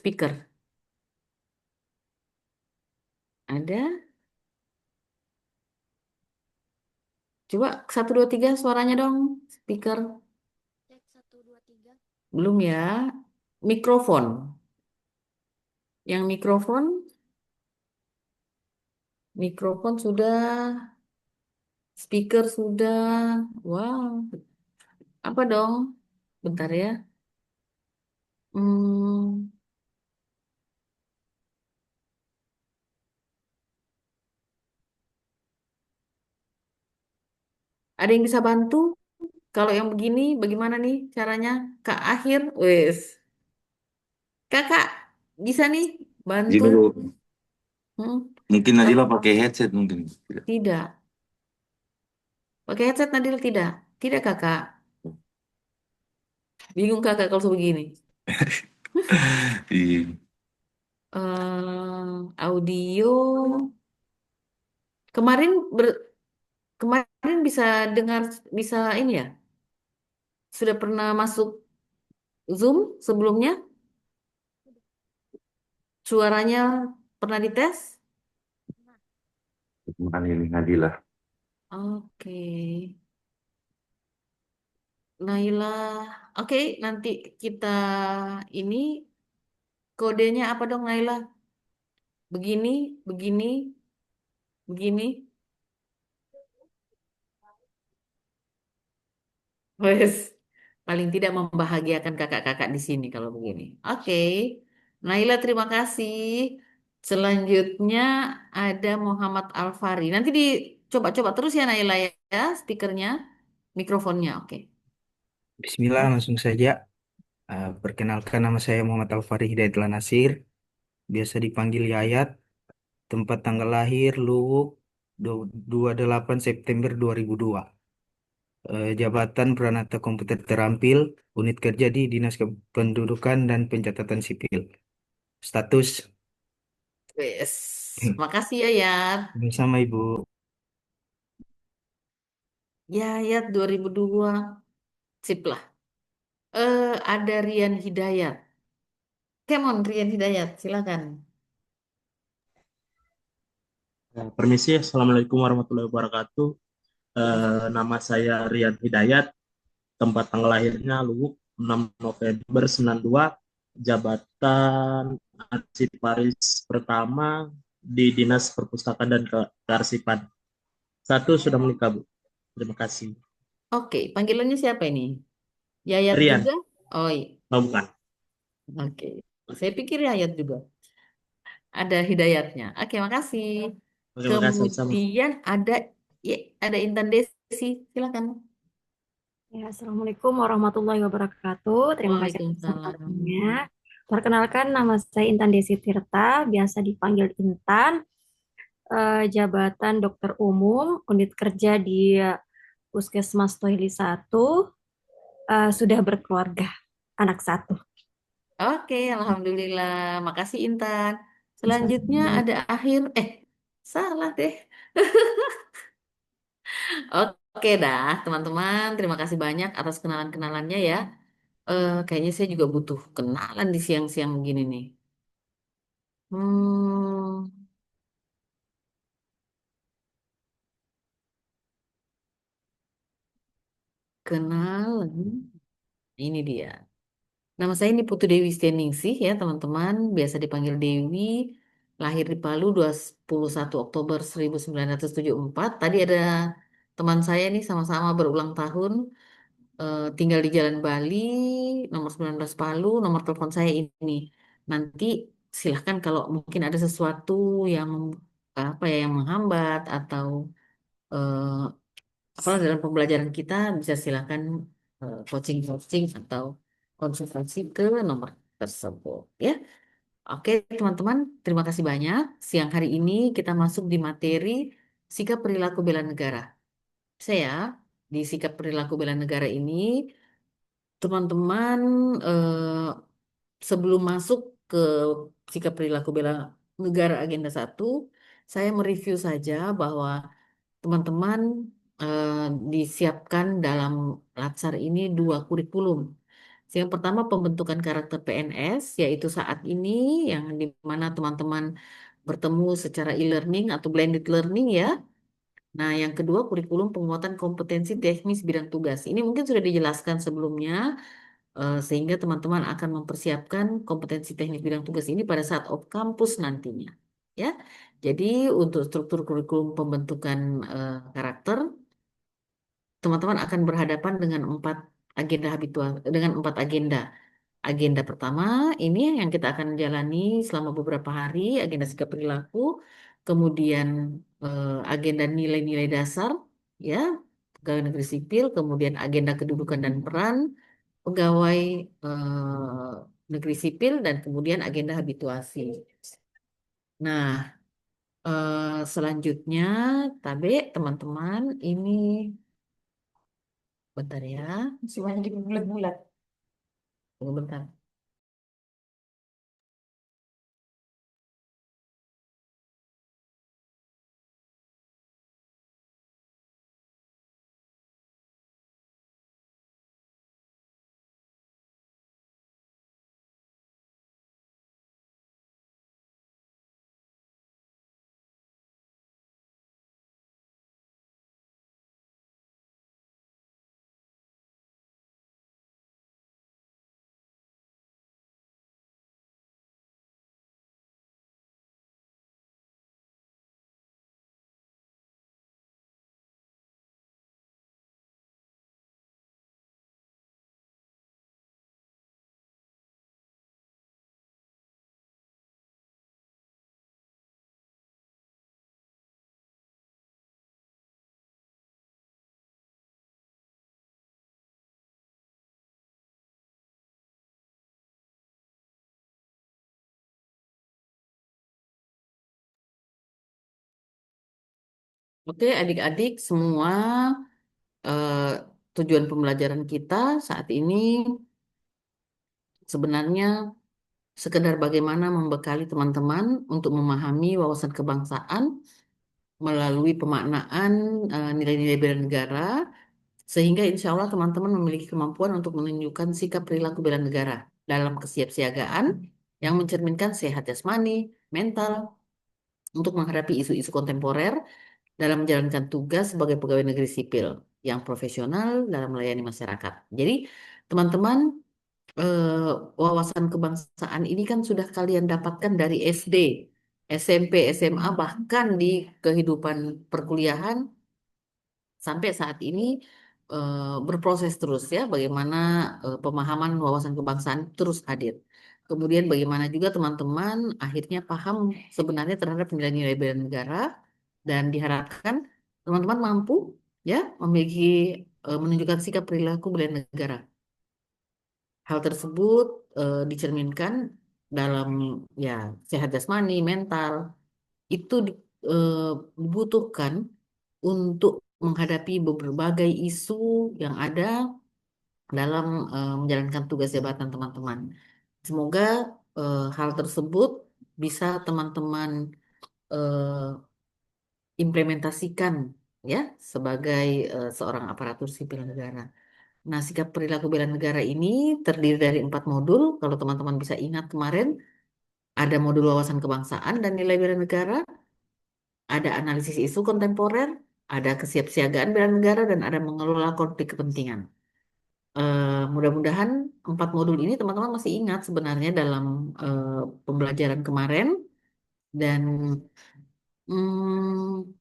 speaker? Ada? Coba satu dua tiga suaranya dong, speaker. Cek 1 2 3. Belum ya. Mikrofon. Yang mikrofon sudah, speaker sudah. Wow, apa dong? Bentar ya. Hmm, ada yang bisa bantu? Kalau yang begini, bagaimana nih caranya? Kak Akhir, wes. Kakak, bisa nih bantu? Jadi Hmm? mungkin Kak, Najila pakai headset mungkin. tidak. Pakai headset Nadil tidak? Tidak kakak. Bingung kakak kalau begini. Iya. Audio. Kemarin kemarin bisa dengar, bisa ini ya? Sudah pernah masuk Zoom sebelumnya? Suaranya pernah dites? Nah, Bukan ini Najila. Oke. Naila. Oke, nanti kita ini kodenya apa dong Naila? Begini, begini, begini. Wes, paling tidak membahagiakan kakak-kakak di sini kalau begini. Oke, Naila terima kasih. Selanjutnya ada Muhammad Alfari. Nanti dicoba-coba terus ya Naila ya, speakernya, mikrofonnya. Oke. Bismillah, langsung saja. Perkenalkan nama saya Muhammad Alfari Hidayatullah Nasir, biasa dipanggil Yayat. Tempat tanggal lahir Luwuk 28 September 2002. Jabatan Peranata Komputer Terampil, unit kerja di Dinas Kependudukan dan Pencatatan Sipil. Status Wes, makasih ya Yat. bersama Ibu. Ya Yat 2002. Sip lah. Ada Rian Hidayat. Come on Rian Hidayat, silakan. Permisi, Assalamualaikum warahmatullahi wabarakatuh. Nama saya Rian Hidayat, tempat tanggal lahirnya Luwuk 6 November 92, jabatan arsiparis pertama di Dinas Perpustakaan dan Kearsipan. Satu sudah menikah, Bu. Terima kasih. Oke, panggilannya siapa ini? Yayat Rian, juga? Oh iya. oh bukan. Oke, saya pikir Yayat juga. Ada hidayatnya. Oke, makasih. Terima kasih sama. Kemudian ada ya, ada Intan Desi, silakan. ya, Assalamualaikum warahmatullahi wabarakatuh. Terima kasih atas Waalaikumsalam. kesempatannya. Perkenalkan, nama saya Intan Desi Tirta, biasa dipanggil Intan. Jabatan Dokter Umum, unit kerja di Puskesmas Tohili 1, sudah berkeluarga, anak satu. Oke, alhamdulillah. Makasih Intan. Selanjutnya Sama-sama. ada salah deh. Oke dah, teman-teman. Terima kasih banyak atas kenalan-kenalannya ya. Kayaknya saya juga butuh kenalan di siang-siang begini nih. Hmm, kenalan. Ini dia. Nama saya ini Putu Dewi Sih ya teman-teman, biasa dipanggil Dewi, lahir di Palu 21 Oktober 1974. Tadi ada teman saya nih sama-sama berulang tahun, tinggal di Jalan Bali, nomor 19 Palu, nomor telepon saya ini. Nanti silahkan kalau mungkin ada sesuatu yang apa ya yang menghambat atau eh, apalah dalam pembelajaran kita bisa silakan coaching-coaching atau konsultasi ke nomor tersebut ya. Oke, teman-teman, terima kasih banyak. Siang hari ini kita masuk di materi sikap perilaku bela negara. Saya di sikap perilaku bela negara ini, teman-teman sebelum masuk ke sikap perilaku bela negara agenda 1, saya mereview saja bahwa teman-teman eh, disiapkan dalam Latsar ini 2 kurikulum. Yang pertama pembentukan karakter PNS, yaitu saat ini yang di mana teman-teman bertemu secara e-learning atau blended learning ya. Nah, yang kedua kurikulum penguatan kompetensi teknis bidang tugas. Ini mungkin sudah dijelaskan sebelumnya, sehingga teman-teman akan mempersiapkan kompetensi teknis bidang tugas ini pada saat off kampus nantinya. Ya, jadi untuk struktur kurikulum pembentukan karakter, teman-teman akan berhadapan dengan empat agenda habitual, dengan empat agenda. Agenda pertama ini yang kita akan jalani selama beberapa hari, agenda sikap perilaku, kemudian agenda nilai-nilai dasar, ya, pegawai negeri sipil, kemudian agenda kedudukan dan peran pegawai negeri sipil, dan kemudian agenda habituasi. Nah, selanjutnya, tabe teman-teman ini bentar ya, semuanya di bulat-bulat. Tunggu bentar. Oke, adik-adik semua, eh, tujuan pembelajaran kita saat ini sebenarnya sekedar bagaimana membekali teman-teman untuk memahami wawasan kebangsaan melalui pemaknaan nilai-nilai bela negara, sehingga insya Allah teman-teman memiliki kemampuan untuk menunjukkan sikap perilaku bela negara dalam kesiapsiagaan yang mencerminkan sehat jasmani, mental, untuk menghadapi isu-isu kontemporer dalam menjalankan tugas sebagai pegawai negeri sipil yang profesional dalam melayani masyarakat. Jadi, teman-teman, wawasan kebangsaan ini kan sudah kalian dapatkan dari SD, SMP, SMA, bahkan di kehidupan perkuliahan sampai saat ini berproses terus ya, bagaimana pemahaman wawasan kebangsaan terus hadir. Kemudian bagaimana juga teman-teman akhirnya paham sebenarnya terhadap nilai-nilai bela negara, dan diharapkan teman-teman mampu ya memiliki menunjukkan sikap perilaku bela negara. Hal tersebut dicerminkan dalam ya sehat jasmani, mental itu eh, dibutuhkan untuk menghadapi berbagai isu yang ada dalam menjalankan tugas jabatan teman-teman. Semoga hal tersebut bisa teman-teman eh, implementasikan ya sebagai seorang aparatur sipil negara. Nah, sikap perilaku bela negara ini terdiri dari 4 modul. Kalau teman-teman bisa ingat kemarin, ada modul wawasan kebangsaan dan nilai bela negara, ada analisis isu kontemporer, ada kesiapsiagaan bela negara, dan ada mengelola konflik kepentingan. Mudah-mudahan 4 modul ini teman-teman masih ingat sebenarnya dalam pembelajaran kemarin, dan hmm,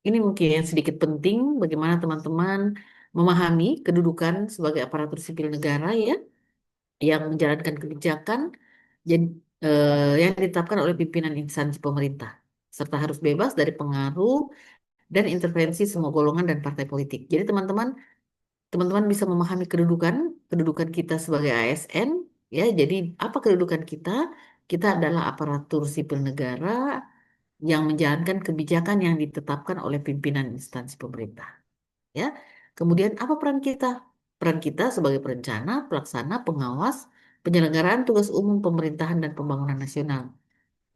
ini mungkin yang sedikit penting bagaimana teman-teman memahami kedudukan sebagai aparatur sipil negara ya, yang menjalankan kebijakan jadi, yang ditetapkan oleh pimpinan instansi pemerintah, serta harus bebas dari pengaruh dan intervensi semua golongan dan partai politik. Jadi teman-teman bisa memahami kedudukan kedudukan kita sebagai ASN ya. Jadi apa kedudukan kita? Kita adalah aparatur sipil negara yang menjalankan kebijakan yang ditetapkan oleh pimpinan instansi pemerintah. Ya. Kemudian apa peran kita? Peran kita sebagai perencana, pelaksana, pengawas, penyelenggaraan tugas umum pemerintahan dan pembangunan nasional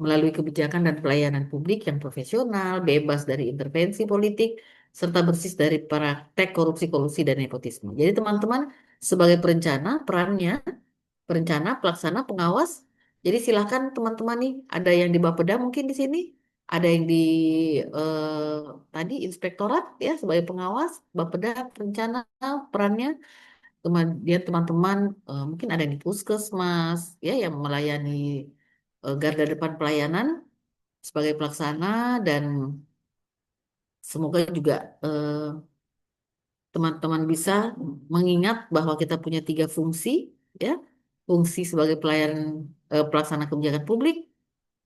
melalui kebijakan dan pelayanan publik yang profesional, bebas dari intervensi politik, serta bersih dari praktek korupsi, kolusi, dan nepotisme. Jadi teman-teman sebagai perencana, perannya perencana, pelaksana, pengawas. Jadi silakan teman-teman nih, ada yang di Bapeda mungkin di sini, ada yang di eh, tadi inspektorat ya sebagai pengawas, Bapeda perencana perannya. Kemudian teman-teman mungkin ada yang di Puskesmas ya yang melayani garda depan pelayanan sebagai pelaksana dan semoga juga teman-teman bisa mengingat bahwa kita punya tiga fungsi, ya, fungsi sebagai pelayan pelaksana kebijakan publik,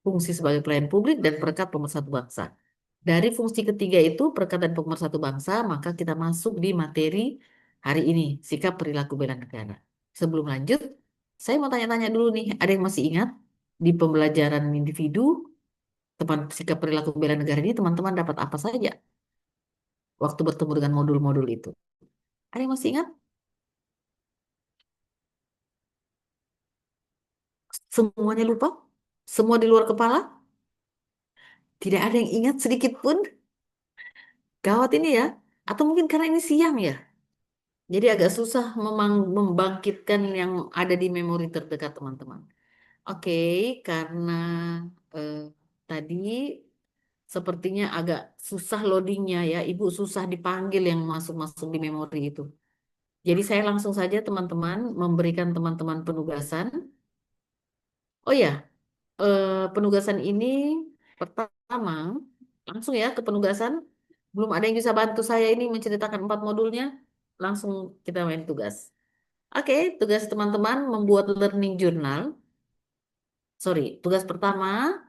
fungsi sebagai pelayan publik, dan perekat pemersatu bangsa. Dari fungsi ketiga itu, perekat dan pemersatu bangsa, maka kita masuk di materi hari ini, sikap perilaku bela negara. Sebelum lanjut, saya mau tanya-tanya dulu nih, ada yang masih ingat di pembelajaran individu, teman sikap perilaku bela negara ini, teman-teman dapat apa saja waktu bertemu dengan modul-modul itu? Ada yang masih ingat? Semuanya lupa? Semua di luar kepala? Tidak ada yang ingat sedikit pun? Gawat ini ya. Atau mungkin karena ini siang ya. Jadi agak susah membangkitkan yang ada di memori terdekat teman-teman. Oke, karena eh, tadi sepertinya agak susah loadingnya ya. Ibu susah dipanggil yang masuk-masuk di memori itu. Jadi saya langsung saja teman-teman memberikan teman-teman penugasan. Oh ya, penugasan ini pertama langsung ya ke penugasan. Belum ada yang bisa bantu saya ini menceritakan 4 modulnya. Langsung kita main tugas. Oke, tugas teman-teman membuat learning journal. Sorry, tugas pertama.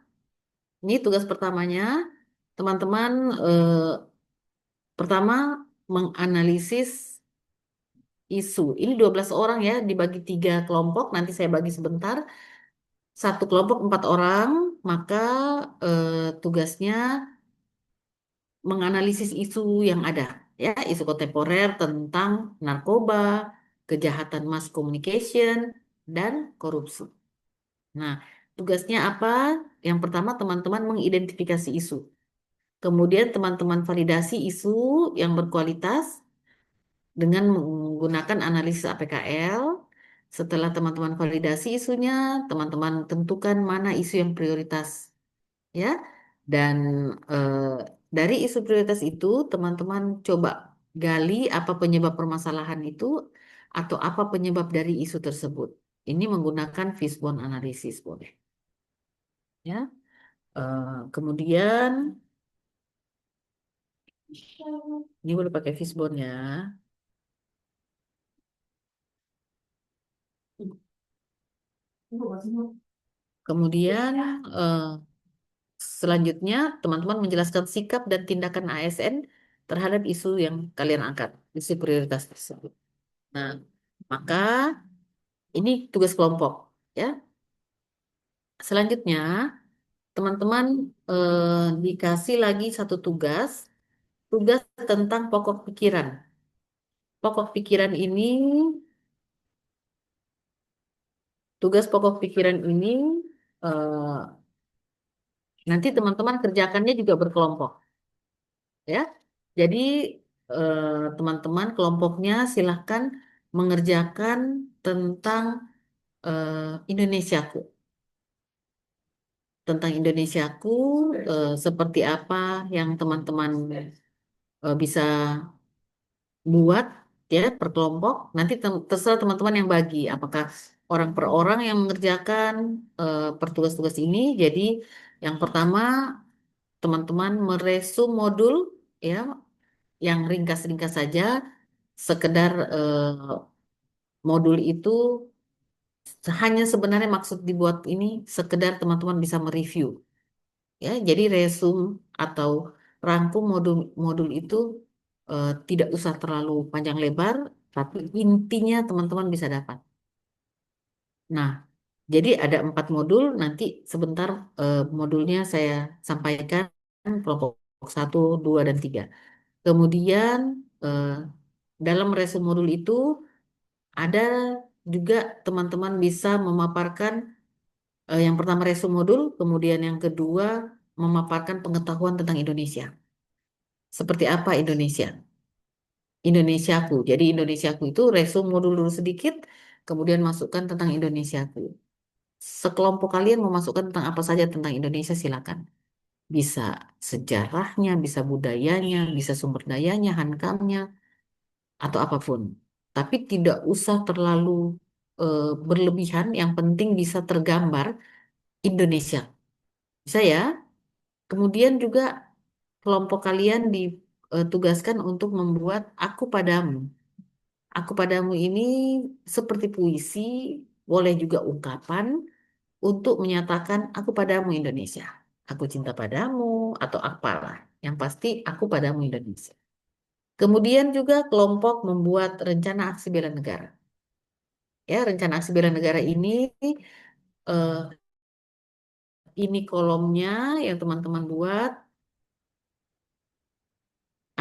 Ini tugas pertamanya. Teman-teman pertama menganalisis isu. Ini 12 orang ya, dibagi 3 kelompok. Nanti saya bagi sebentar. Satu kelompok 4 orang, maka tugasnya menganalisis isu yang ada, ya, isu kontemporer tentang narkoba, kejahatan mass communication, dan korupsi. Nah, tugasnya apa? Yang pertama, teman-teman mengidentifikasi isu. Kemudian teman-teman validasi isu yang berkualitas dengan menggunakan analisis APKL. Setelah teman-teman validasi isunya, teman-teman tentukan mana isu yang prioritas, ya. Dan eh, dari isu prioritas itu, teman-teman coba gali apa penyebab permasalahan itu atau apa penyebab dari isu tersebut. Ini menggunakan fishbone analysis boleh, ya. Kemudian ini boleh pakai fishbone ya. Kemudian eh, selanjutnya teman-teman menjelaskan sikap dan tindakan ASN terhadap isu yang kalian angkat, isu prioritas tersebut. Nah, maka ini tugas kelompok, ya. Selanjutnya, teman-teman dikasih lagi satu tugas, tugas tentang pokok pikiran. Pokok pikiran ini, tugas pokok pikiran ini eh, nanti teman-teman kerjakannya juga berkelompok, ya. Jadi eh, teman-teman kelompoknya silahkan mengerjakan tentang eh, Indonesiaku, tentang Indonesiaku, seperti apa yang teman-teman bisa buat ya per kelompok. Nanti terserah teman-teman yang bagi apakah orang per orang yang mengerjakan per tugas-tugas ini. Jadi yang pertama teman-teman meresum modul, ya, yang ringkas-ringkas saja, sekedar modul itu hanya sebenarnya maksud dibuat ini sekedar teman-teman bisa mereview, ya. Jadi resum atau rangkum modul-modul itu tidak usah terlalu panjang lebar, tapi intinya teman-teman bisa dapat. Nah, jadi ada 4 modul. Nanti sebentar modulnya saya sampaikan kelompok 1, 2, dan 3. Kemudian eh, dalam resum modul itu ada juga teman-teman bisa memaparkan yang pertama resum modul, kemudian yang kedua memaparkan pengetahuan tentang Indonesia. Seperti apa Indonesia? Indonesiaku. Jadi Indonesiaku itu resume dulu sedikit, kemudian masukkan tentang Indonesiaku. Sekelompok kalian mau masukkan tentang apa saja tentang Indonesia silakan. Bisa sejarahnya, bisa budayanya, bisa sumber dayanya, hankamnya, atau apapun. Tapi tidak usah terlalu berlebihan, yang penting bisa tergambar Indonesia. Bisa ya? Kemudian juga kelompok kalian ditugaskan untuk membuat Aku Padamu. Aku Padamu ini seperti puisi, boleh juga ungkapan untuk menyatakan aku padamu Indonesia. Aku cinta padamu atau apalah. Yang pasti aku padamu Indonesia. Kemudian juga kelompok membuat rencana aksi bela negara. Ya, rencana aksi bela negara eh, ini kolomnya yang teman-teman buat.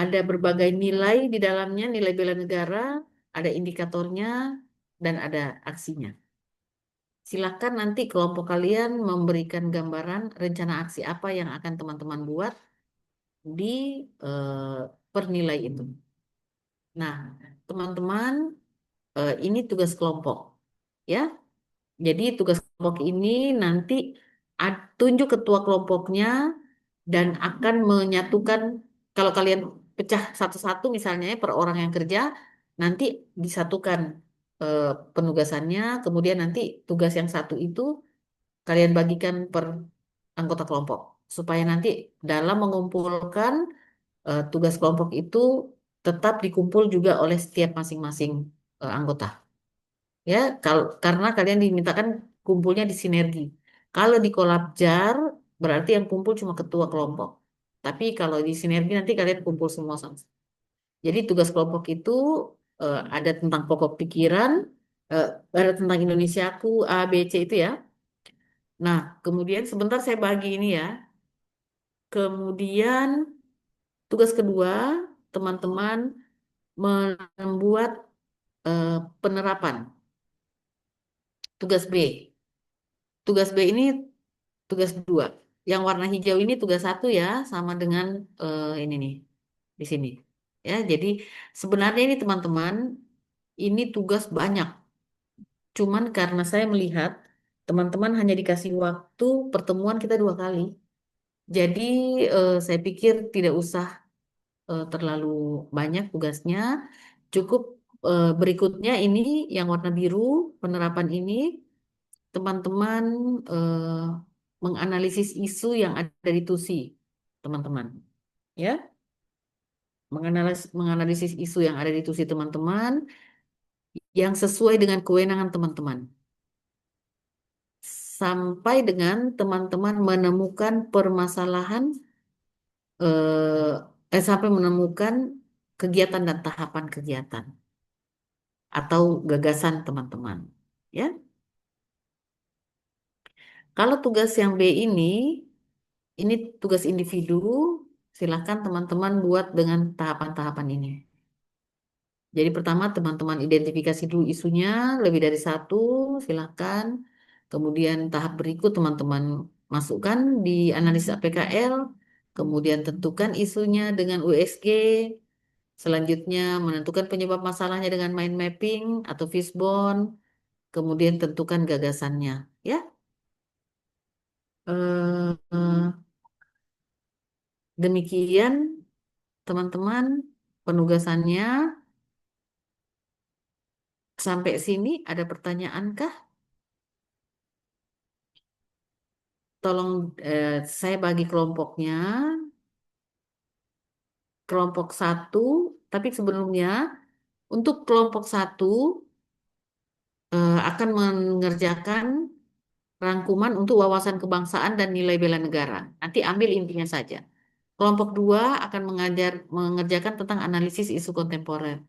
Ada berbagai nilai di dalamnya, nilai bela negara, ada indikatornya, dan ada aksinya. Silakan nanti kelompok kalian memberikan gambaran rencana aksi apa yang akan teman-teman buat di pernilai itu. Nah, teman-teman, ini tugas kelompok, ya. Jadi tugas kelompok ini nanti tunjuk ketua kelompoknya dan akan menyatukan, kalau kalian pecah satu-satu misalnya ya, per orang yang kerja, nanti disatukan eh, penugasannya, kemudian nanti tugas yang satu itu kalian bagikan per anggota kelompok, supaya nanti dalam mengumpulkan tugas kelompok itu tetap dikumpul juga oleh setiap masing-masing anggota. Ya, kalau karena kalian dimintakan kumpulnya di sinergi. Kalau di kolab jar berarti yang kumpul cuma ketua kelompok. Tapi kalau di sinergi nanti kalian kumpul semua sama. Jadi tugas kelompok itu ada tentang pokok pikiran, eh, ada tentang Indonesiaku A, B, C itu ya. Nah, kemudian sebentar saya bagi ini ya. Kemudian tugas kedua, teman-teman membuat eh, penerapan. Tugas B. Tugas B ini tugas dua. Yang warna hijau ini tugas satu ya, sama dengan ini nih di sini. Ya, jadi sebenarnya ini teman-teman, ini tugas banyak. Cuman karena saya melihat teman-teman hanya dikasih waktu pertemuan kita 2 kali. Jadi saya pikir tidak usah terlalu banyak tugasnya. Cukup berikutnya ini yang warna biru, penerapan ini teman-teman eh, menganalisis isu yang ada di TUSI, teman-teman. Ya, menganalisis isu yang ada di TUSI teman-teman yang sesuai dengan kewenangan teman-teman. Sampai dengan teman-teman menemukan permasalahan sampai menemukan kegiatan dan tahapan kegiatan atau gagasan teman-teman. Ya, kalau tugas yang B ini tugas individu, silakan teman-teman buat dengan tahapan-tahapan ini. Jadi pertama teman-teman identifikasi dulu isunya, lebih dari satu, silakan. Kemudian tahap berikut teman-teman masukkan di analisa PKL, kemudian tentukan isunya dengan USG, selanjutnya menentukan penyebab masalahnya dengan mind mapping atau fishbone, kemudian tentukan gagasannya. Ya, Eh, eh, demikian teman-teman penugasannya. Sampai sini ada pertanyaan kah? Tolong saya bagi kelompoknya, kelompok satu, tapi sebelumnya untuk kelompok satu akan mengerjakan rangkuman untuk wawasan kebangsaan dan nilai bela negara. Nanti ambil intinya saja. Kelompok dua akan mengerjakan tentang analisis isu kontemporer.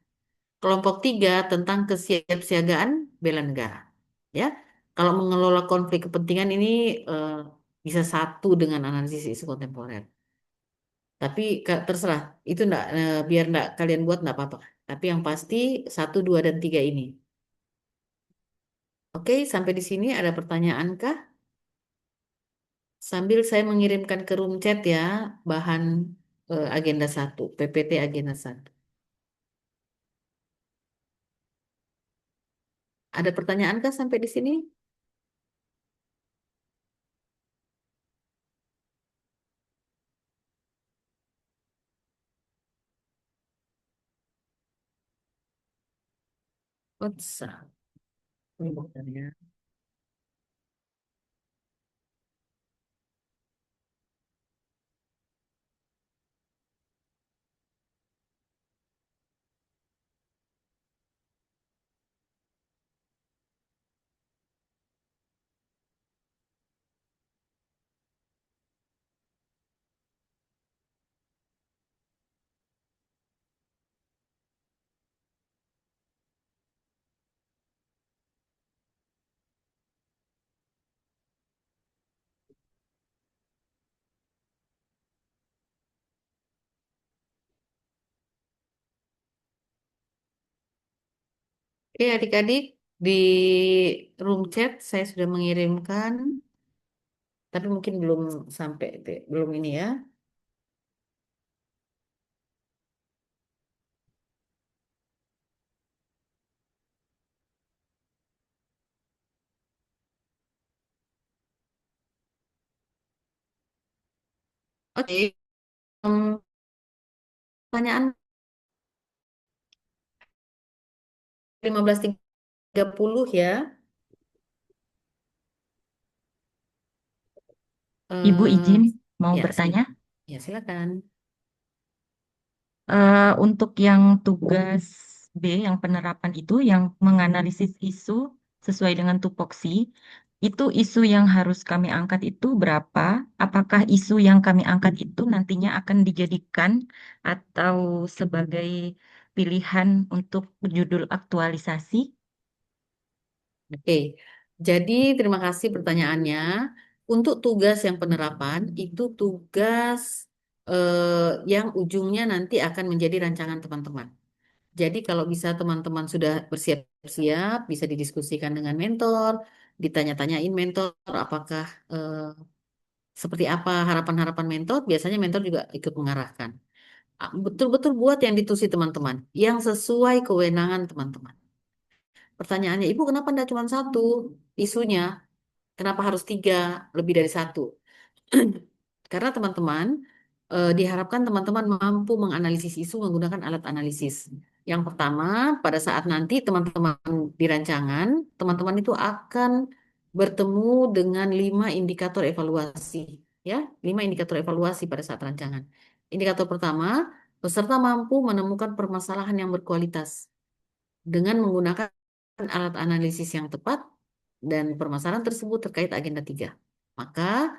Kelompok tiga tentang kesiapsiagaan bela negara. Ya, kalau mengelola konflik kepentingan ini eh, bisa satu dengan analisis isu kontemporer. Tapi terserah, itu enggak, biar enggak kalian buat enggak apa-apa. Tapi yang pasti satu, dua, dan tiga ini. Oke, sampai di sini ada pertanyaan kah? Sambil saya mengirimkan ke room chat ya, bahan agenda satu, PPT agenda satu. Ada pertanyaan kah sampai di sini? WhatsApp. Ini bukan ya. Oke, adik-adik, di room chat saya sudah mengirimkan, tapi mungkin belum sampai, belum ini ya. Oke, em, pertanyaan 15.30 ya. Ibu izin Eh, mau ya, bertanya. ya silakan. Untuk yang tugas B, yang penerapan itu, yang menganalisis isu sesuai dengan tupoksi, itu isu yang harus kami angkat itu berapa? Apakah isu yang kami angkat itu nantinya akan dijadikan atau sebagai pilihan untuk judul aktualisasi? Oke, jadi terima kasih pertanyaannya. Untuk tugas yang penerapan itu tugas yang ujungnya nanti akan menjadi rancangan teman-teman. Jadi kalau bisa teman-teman sudah bersiap-siap, bisa didiskusikan dengan mentor, ditanya-tanyain mentor apakah seperti apa harapan-harapan mentor. Biasanya mentor juga ikut mengarahkan. Betul-betul buat yang ditusi teman-teman, yang sesuai kewenangan teman-teman. Pertanyaannya, Ibu kenapa tidak cuma satu isunya? Kenapa harus tiga, lebih dari satu? Karena teman-teman diharapkan teman-teman mampu menganalisis isu menggunakan alat analisis. Yang pertama, pada saat nanti teman-teman di rancangan, teman-teman itu akan bertemu dengan 5 indikator evaluasi, ya, 5 indikator evaluasi pada saat rancangan. Indikator pertama, peserta mampu menemukan permasalahan yang berkualitas dengan menggunakan alat analisis yang tepat dan permasalahan tersebut terkait agenda 3. Maka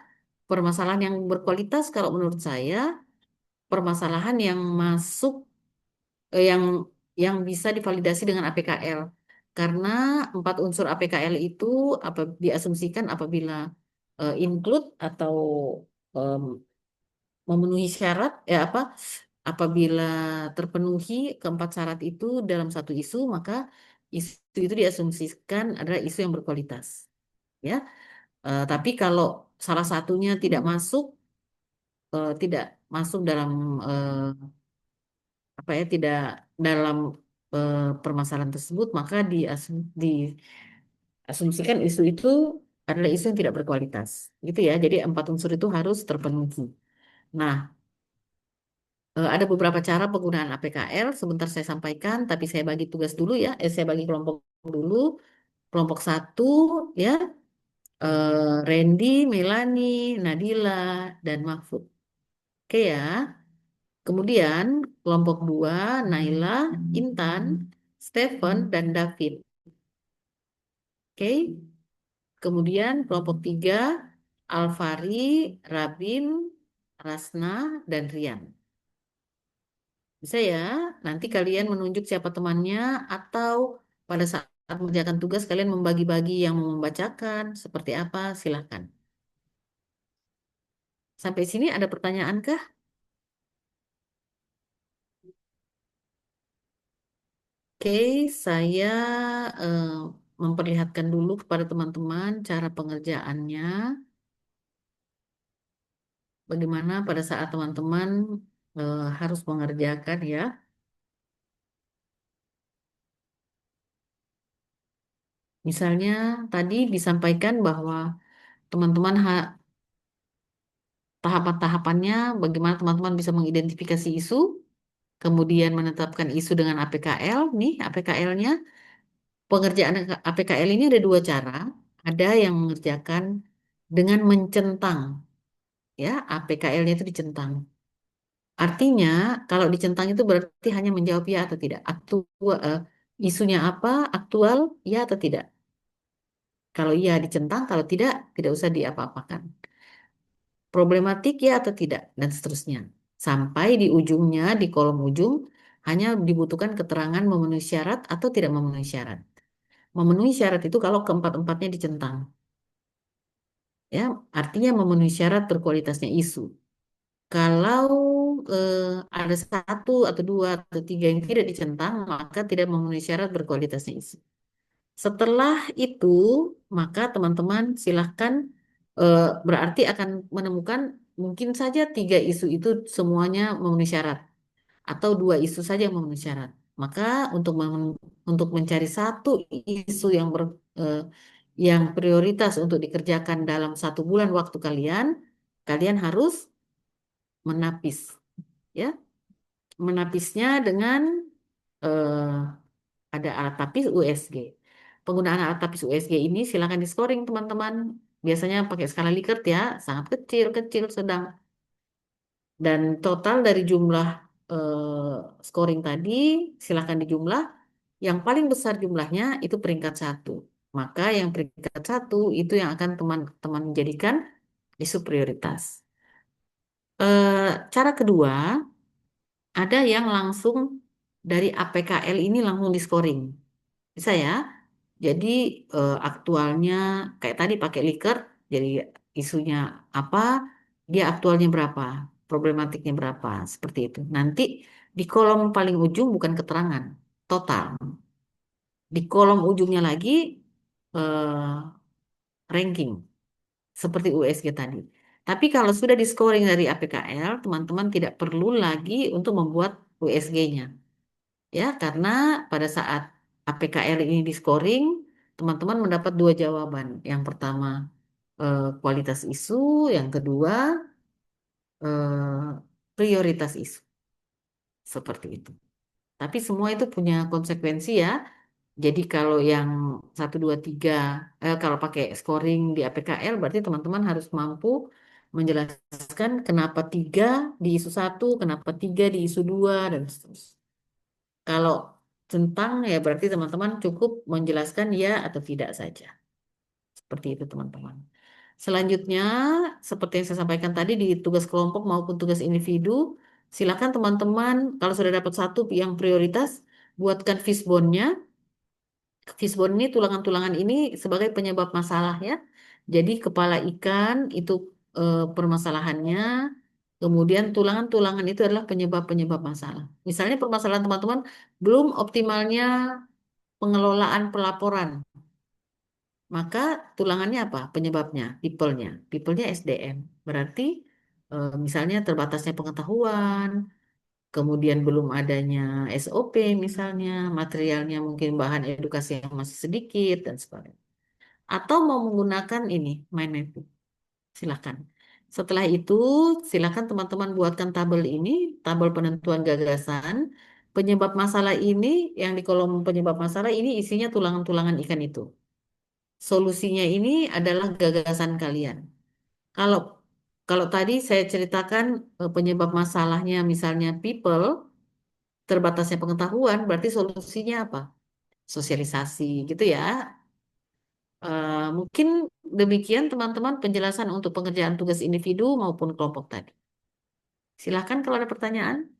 permasalahan yang berkualitas kalau menurut saya permasalahan yang masuk eh, yang bisa divalidasi dengan APKL. Karena 4 unsur APKL itu diasumsikan apabila include atau em, memenuhi syarat apabila terpenuhi keempat syarat itu dalam satu isu, maka isu itu diasumsikan adalah isu yang berkualitas, ya. Tapi kalau salah satunya tidak masuk dalam tidak dalam permasalahan tersebut, maka diasumsikan isu itu adalah isu yang tidak berkualitas, gitu ya. Jadi 4 unsur itu harus terpenuhi. Nah, ada beberapa cara penggunaan APKL. Sebentar saya sampaikan, tapi saya bagi tugas dulu ya. Saya bagi kelompok dulu. Kelompok satu ya, Randy, Melani, Nadila, dan Mahfud. Oke ya. Kemudian kelompok 2, Naila, Intan, Stephen, dan David. Oke. Kemudian kelompok 3, Alfari, Rabin, Rasna, dan Rian. Bisa ya, nanti kalian menunjuk siapa temannya atau pada saat mengerjakan tugas kalian membagi-bagi yang mau membacakan, seperti apa, silahkan. Sampai sini ada pertanyaan kah? Oke, saya eh, memperlihatkan dulu kepada teman-teman cara pengerjaannya. Bagaimana pada saat teman-teman harus mengerjakan, ya. Misalnya tadi disampaikan bahwa teman-teman tahapan-tahapannya bagaimana teman-teman bisa mengidentifikasi isu, kemudian menetapkan isu dengan APKL. Nih APKL-nya, pengerjaan APKL ini ada dua cara. Ada yang mengerjakan dengan mencentang, ya APKL-nya itu dicentang. Artinya kalau dicentang itu berarti hanya menjawab ya atau tidak. Isunya apa, aktual, ya atau tidak. Kalau iya dicentang, kalau tidak, tidak usah diapa-apakan. Problematik ya atau tidak, dan seterusnya. Sampai di ujungnya, di kolom ujung, hanya dibutuhkan keterangan memenuhi syarat atau tidak memenuhi syarat. Memenuhi syarat itu kalau keempat-empatnya dicentang. Ya, artinya memenuhi syarat berkualitasnya isu. Kalau eh, ada satu atau dua atau tiga yang tidak dicentang, maka tidak memenuhi syarat berkualitasnya isu. Setelah itu, maka teman-teman silahkan berarti akan menemukan mungkin saja tiga isu itu semuanya memenuhi syarat atau dua isu saja yang memenuhi syarat. Maka untuk mencari satu isu eh, yang prioritas untuk dikerjakan dalam 1 bulan waktu kalian, kalian harus menapis, ya, menapisnya dengan eh, ada alat tapis USG. Penggunaan alat tapis USG ini silakan di-scoring teman-teman. Biasanya pakai skala Likert ya, sangat kecil, kecil, sedang. Dan total dari jumlah scoring tadi silakan dijumlah. Yang paling besar jumlahnya itu peringkat 1. Maka yang peringkat 1 itu yang akan teman-teman menjadikan isu prioritas. Cara kedua, ada yang langsung dari APKL ini langsung di-scoring. Bisa ya? Jadi aktualnya kayak tadi pakai Likert, jadi isunya apa, dia aktualnya berapa, problematiknya berapa, seperti itu. Nanti di kolom paling ujung bukan keterangan, total. Di kolom ujungnya lagi eh, ranking, seperti USG tadi. Tapi kalau sudah di scoring dari APKL, teman-teman tidak perlu lagi untuk membuat USG-nya. Ya, karena pada saat APKL ini di scoring, teman-teman mendapat dua jawaban. Yang pertama kualitas isu, yang kedua prioritas isu. Seperti itu. Tapi semua itu punya konsekuensi ya. Jadi kalau yang satu 2 3 kalau pakai scoring di APKL berarti teman-teman harus mampu menjelaskan kenapa 3 di isu satu, kenapa 3 di isu 2 dan seterusnya. Kalau tentang ya berarti teman-teman cukup menjelaskan ya atau tidak saja. Seperti itu teman-teman. Selanjutnya, seperti yang saya sampaikan tadi di tugas kelompok maupun tugas individu, silakan teman-teman kalau sudah dapat satu yang prioritas, buatkan fishbone-nya. Fishbone ini tulangan-tulangan ini sebagai penyebab masalah ya. Jadi kepala ikan itu permasalahannya, kemudian tulangan-tulangan itu adalah penyebab-penyebab masalah. Misalnya permasalahan teman-teman belum optimalnya pengelolaan pelaporan. Maka tulangannya apa? Penyebabnya, people-nya. People-nya SDM. Berarti misalnya terbatasnya pengetahuan, kemudian belum adanya SOP misalnya, materialnya mungkin bahan edukasi yang masih sedikit dan sebagainya. Atau mau menggunakan ini, mind mapping. Silakan. Setelah itu, silakan teman-teman buatkan tabel ini, tabel penentuan gagasan. Penyebab masalah ini, yang di kolom penyebab masalah ini isinya tulangan-tulangan ikan itu. Solusinya ini adalah gagasan kalian. Kalau kalau tadi saya ceritakan penyebab masalahnya misalnya people, terbatasnya pengetahuan, berarti solusinya apa? Sosialisasi gitu ya. Mungkin demikian teman-teman penjelasan untuk pengerjaan tugas individu maupun kelompok tadi. Silakan kalau ada pertanyaan.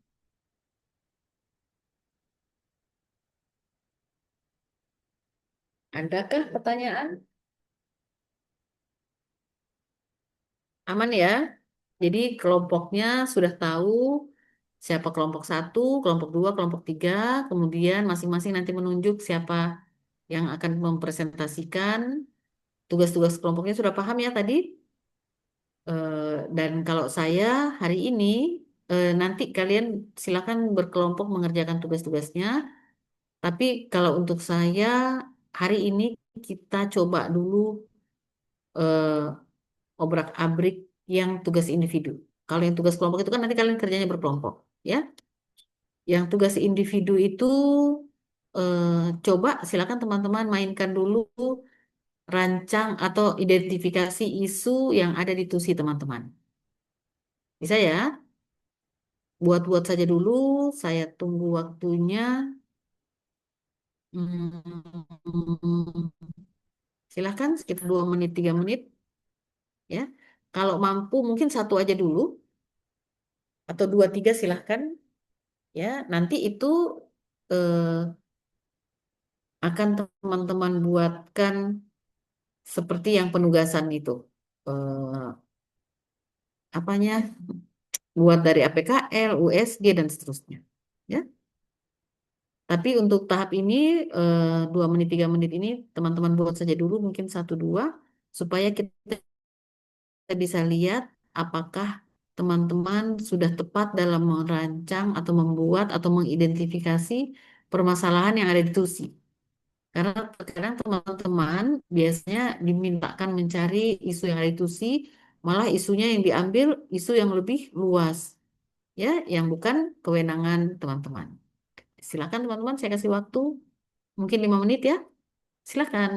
Adakah pertanyaan? Aman ya? Jadi kelompoknya sudah tahu siapa kelompok 1, kelompok 2, kelompok 3, kemudian masing-masing nanti menunjuk siapa yang akan mempresentasikan tugas-tugas kelompoknya sudah paham ya tadi? Dan kalau saya hari ini nanti kalian silakan berkelompok mengerjakan tugas-tugasnya. Tapi kalau untuk saya hari ini kita coba dulu eh, obrak-abrik yang tugas individu. Kalau yang tugas kelompok itu kan nanti kalian kerjanya berkelompok, ya. Yang tugas individu itu coba silakan teman-teman mainkan dulu rancang atau identifikasi isu yang ada di TUSI teman-teman. Bisa ya? Buat-buat saja dulu, saya tunggu waktunya. Hmm, silahkan sekitar 2 menit, 3 menit ya. Kalau mampu mungkin satu aja dulu atau dua tiga silahkan ya. Nanti itu eh, akan teman-teman buatkan seperti yang penugasan itu. Eh, apanya? Buat dari APKL, USG dan seterusnya. Ya. Tapi untuk tahap ini 2 menit 3 menit ini teman-teman buat saja dulu mungkin satu dua supaya kita bisa lihat apakah teman-teman sudah tepat dalam merancang atau membuat atau mengidentifikasi permasalahan yang ada di TUSI. Karena terkadang teman-teman biasanya dimintakan mencari isu yang ada di TUSI, malah isunya yang diambil isu yang lebih luas, ya, yang bukan kewenangan teman-teman. Silakan teman-teman, saya kasih waktu mungkin 5 menit ya. Silakan.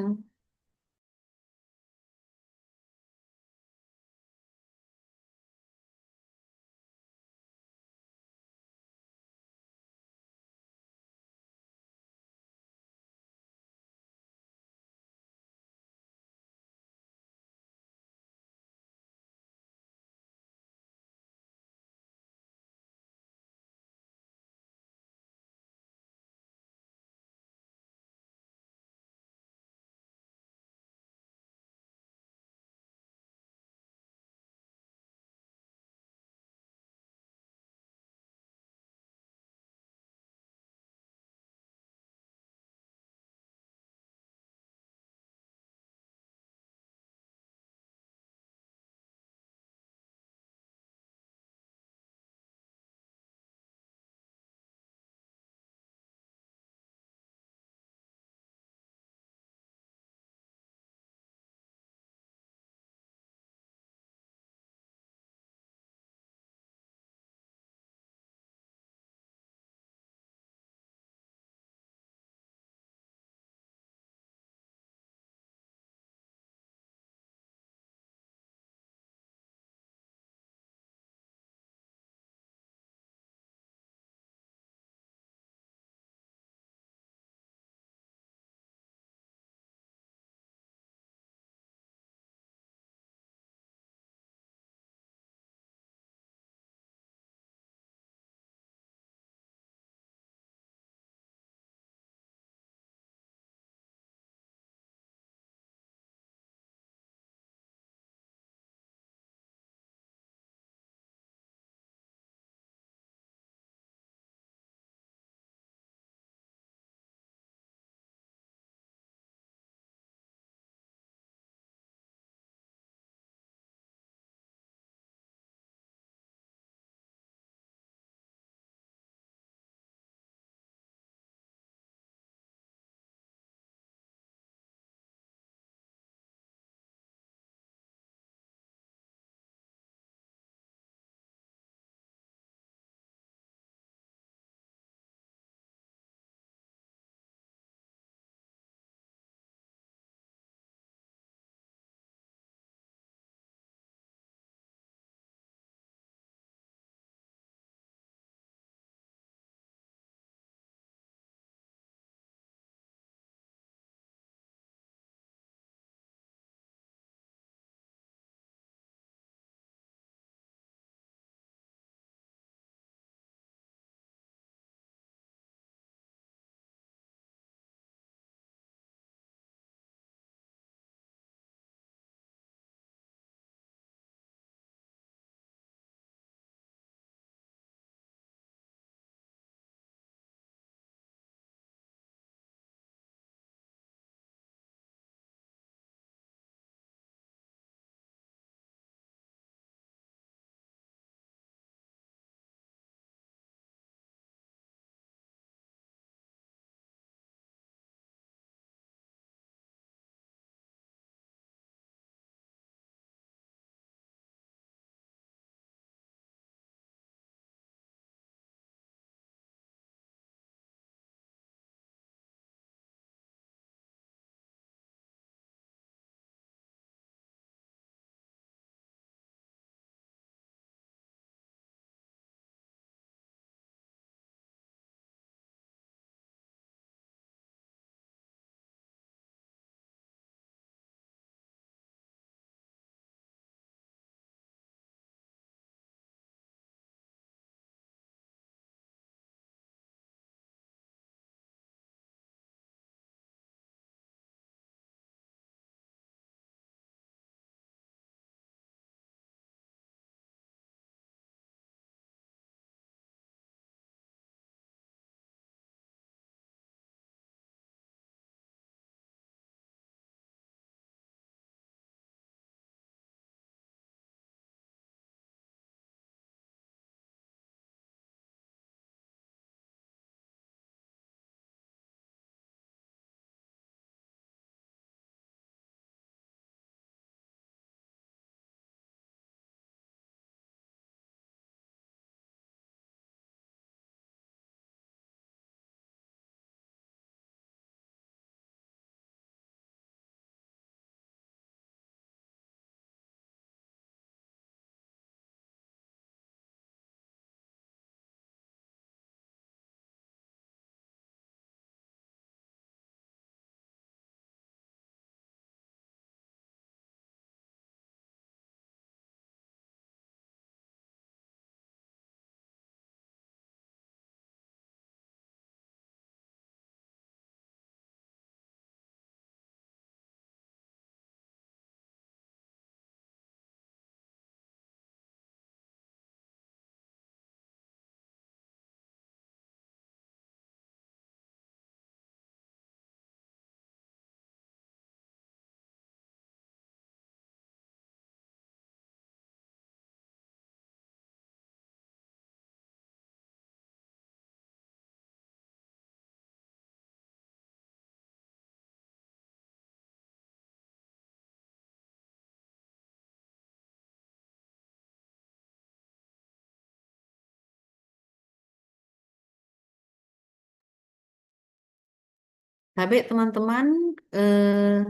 Tapi teman-teman, eh,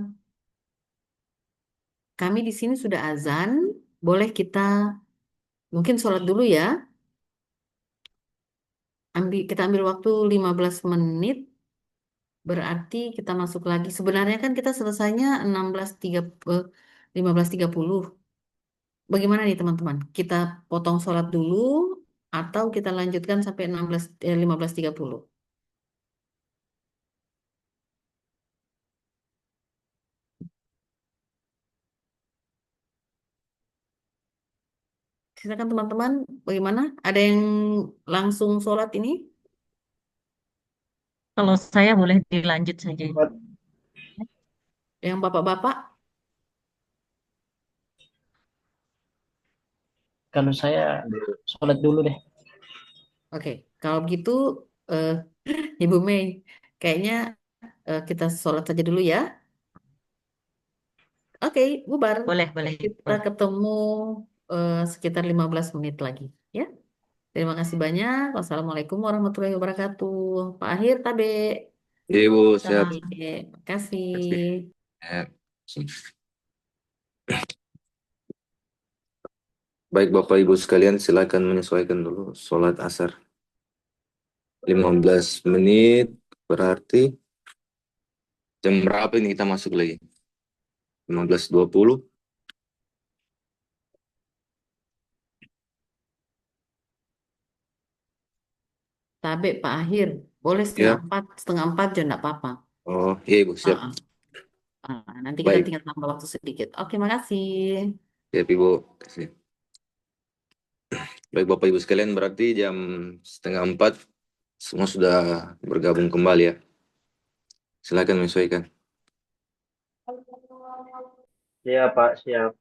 kami di sini sudah azan. Boleh kita mungkin sholat dulu ya. Kita ambil waktu 15 menit. Berarti kita masuk lagi. Sebenarnya kan kita selesainya 15.30. Bagaimana nih teman-teman? Kita potong sholat dulu atau kita lanjutkan sampai 15.30? Silakan teman-teman, bagaimana? Ada yang langsung sholat ini? Kalau saya boleh dilanjut saja. Yang bapak-bapak? Kalau saya sholat dulu deh. Oke, kalau begitu eh, Ibu Mei, kayaknya kita sholat saja dulu ya. Oke, bubar. Boleh. Kita Boleh. ketemu sekitar 15 menit lagi. Ya, terima kasih banyak. Wassalamualaikum warahmatullahi wabarakatuh. Pak Akhir, Tabe. Iya, Ibu, siap. Salam. Oke, makasih. Eh, Baik, Bapak Ibu sekalian, silakan menyesuaikan dulu sholat asar. 15 menit, berarti jam berapa ini kita masuk lagi? 15.20. Tabe, Pak Akhir. Boleh Ya. setengah empat aja enggak apa-apa. Oh, iya, Ibu, siap. Ah, nanti kita Baik, tinggal tambah waktu sedikit. Oke, makasih. siap, Ibu. Kasih. Baik, Bapak Ibu sekalian, berarti jam setengah 4 semua sudah bergabung kembali ya. Silakan menyesuaikan. Siap, Pak, siap.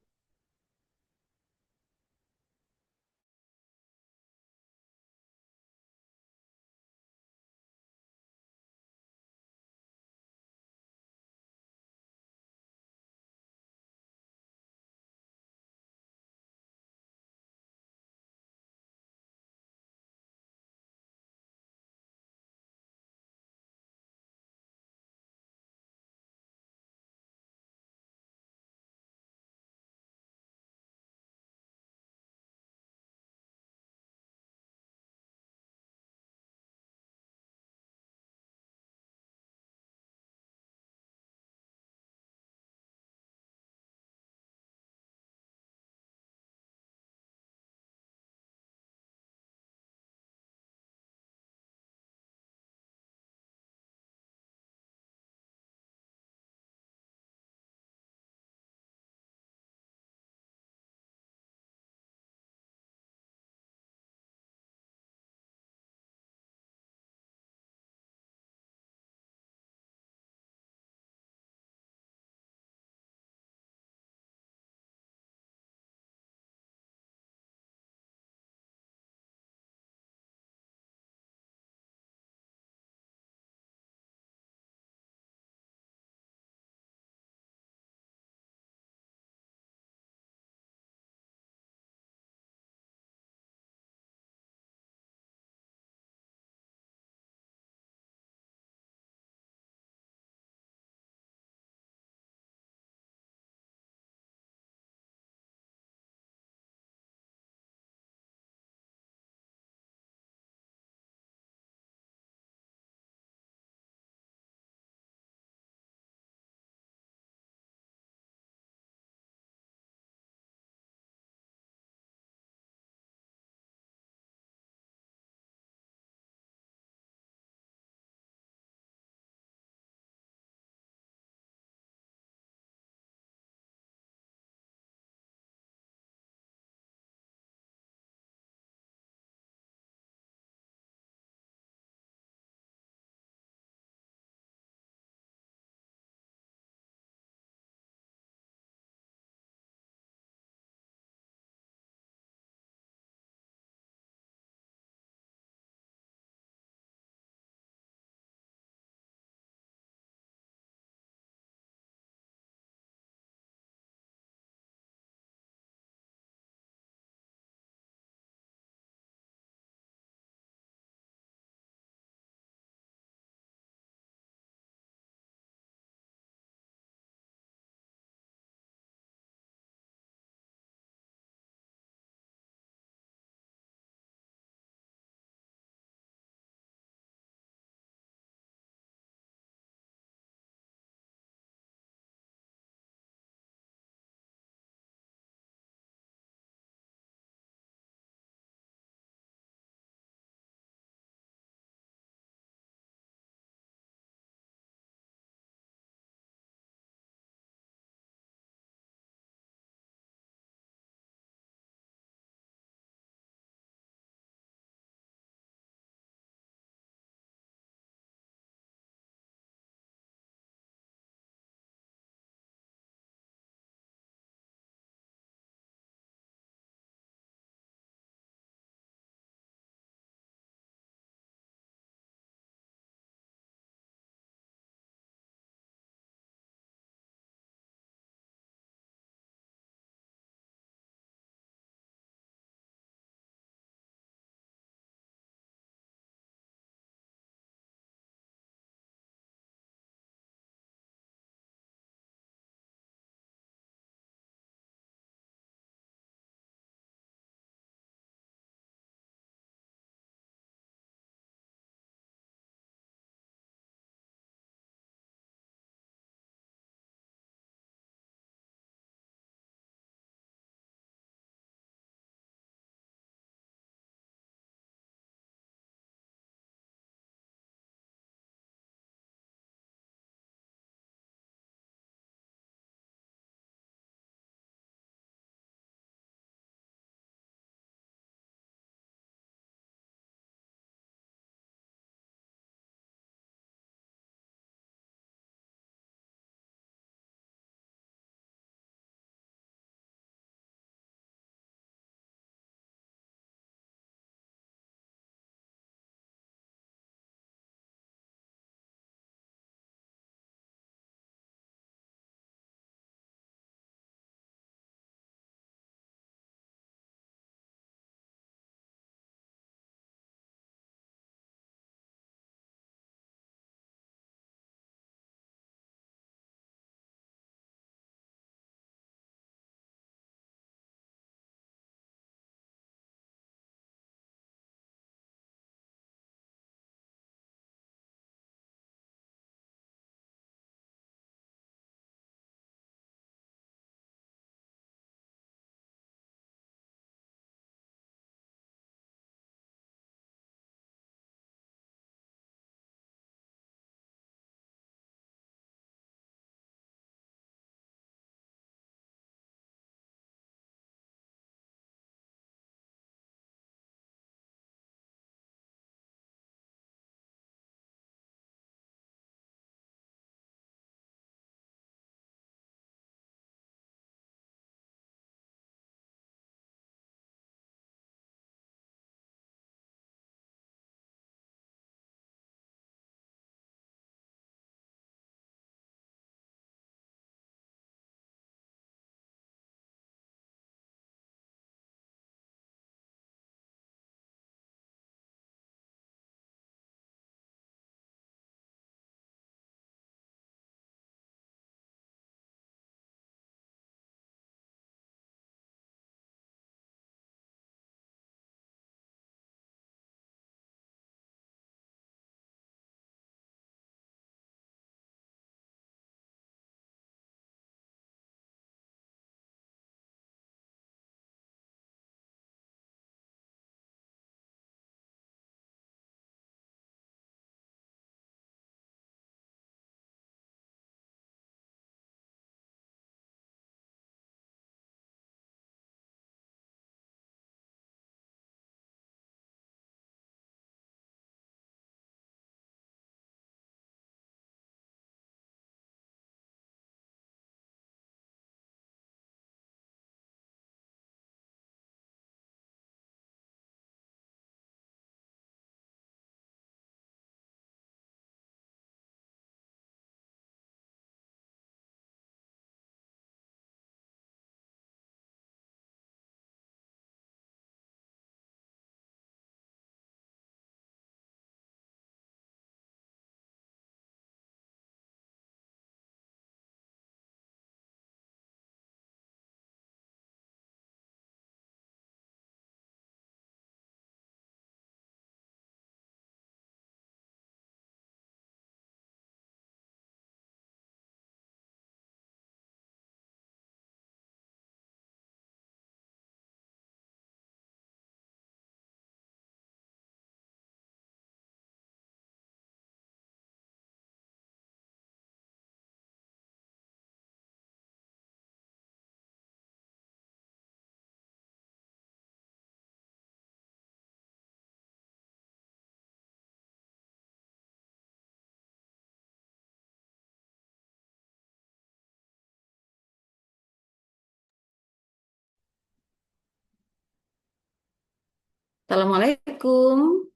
Assalamualaikum.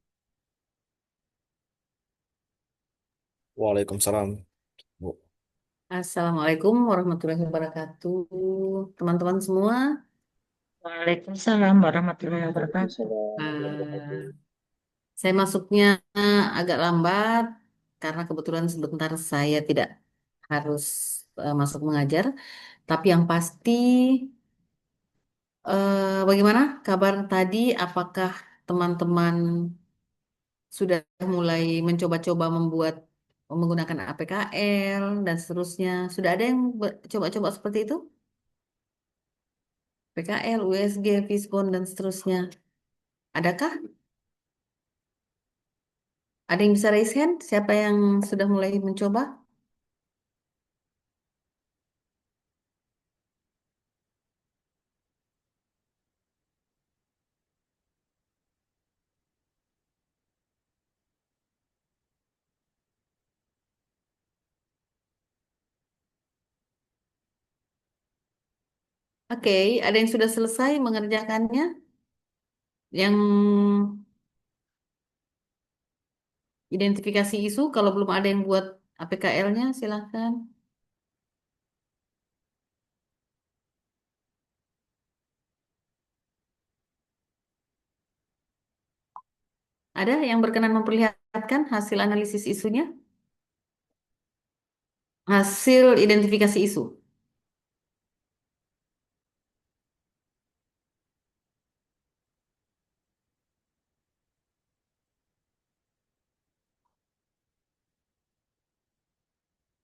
Waalaikumsalam, Bu. Assalamualaikum warahmatullahi wabarakatuh. Teman-teman semua, Waalaikumsalam warahmatullahi wabarakatuh. eh, saya masuknya agak lambat karena kebetulan sebentar saya tidak harus masuk mengajar. Tapi yang pasti, bagaimana kabar tadi? Apakah teman-teman sudah mulai mencoba-coba membuat menggunakan APKL dan seterusnya? Sudah ada yang coba-coba seperti itu? PKL, USG, Fiskon, dan seterusnya. Adakah? Ada yang bisa raise hand? Siapa yang sudah mulai mencoba? Oke, ada yang sudah selesai mengerjakannya? Yang identifikasi isu, kalau belum ada yang buat APKL-nya, silakan. Ada yang berkenan memperlihatkan hasil analisis isunya? Hasil identifikasi isu.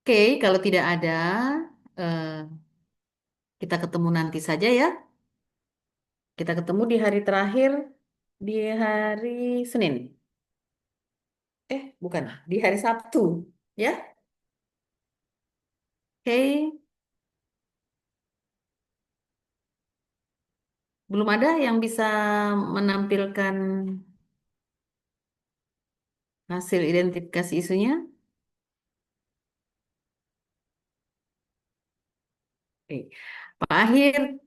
Oke, kalau tidak ada, eh, kita ketemu nanti saja ya. Kita ketemu di hari terakhir, di hari Senin. Bukan, di hari Sabtu. Ya, oke. Belum ada yang bisa menampilkan hasil identifikasi isunya. Oke. Pak Ahir,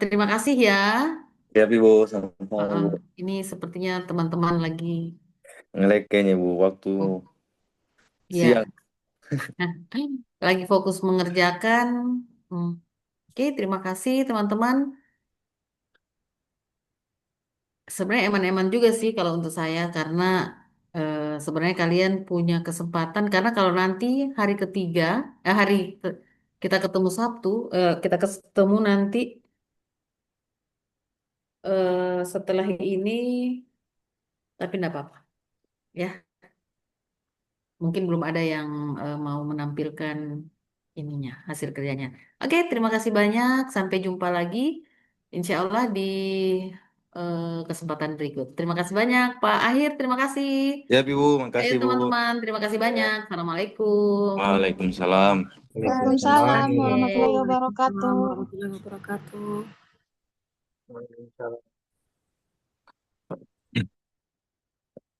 terima kasih ya. Ya, Bu, sama-sama, Heeh, Bu. ini sepertinya teman-teman lagi, Ngelek kayaknya, Bu, waktu oh, siang. ya, lagi fokus mengerjakan. Hmm. Oke, terima kasih teman-teman. Sebenarnya eman-eman juga sih kalau untuk saya karena sebenarnya kalian punya kesempatan karena kalau nanti hari ketiga, kita ketemu Sabtu, kita ketemu nanti setelah ini, tapi enggak apa-apa. Ya, mungkin belum ada yang mau menampilkan ininya, hasil kerjanya. Oke, terima kasih banyak. Sampai jumpa lagi. Insya Allah di kesempatan berikut. Terima kasih banyak, Pak Ahir. Terima kasih. Ya, Bu, Ayo makasih, Bu. teman-teman, terima kasih banyak. Assalamualaikum. Waalaikumsalam. Waalaikumsalam. Waalaikumsalam Oke. warahmatullahi Waalaikumsalam wabarakatuh. warahmatullahi wabarakatuh. Waalaikumsalam.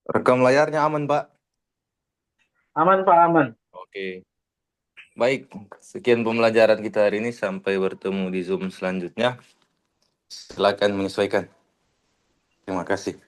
Rekam layarnya aman, Pak. Aman Pak, aman. Oke. Baik, sekian pembelajaran kita hari ini. Sampai bertemu di Zoom selanjutnya. Silakan menyesuaikan. Terima kasih.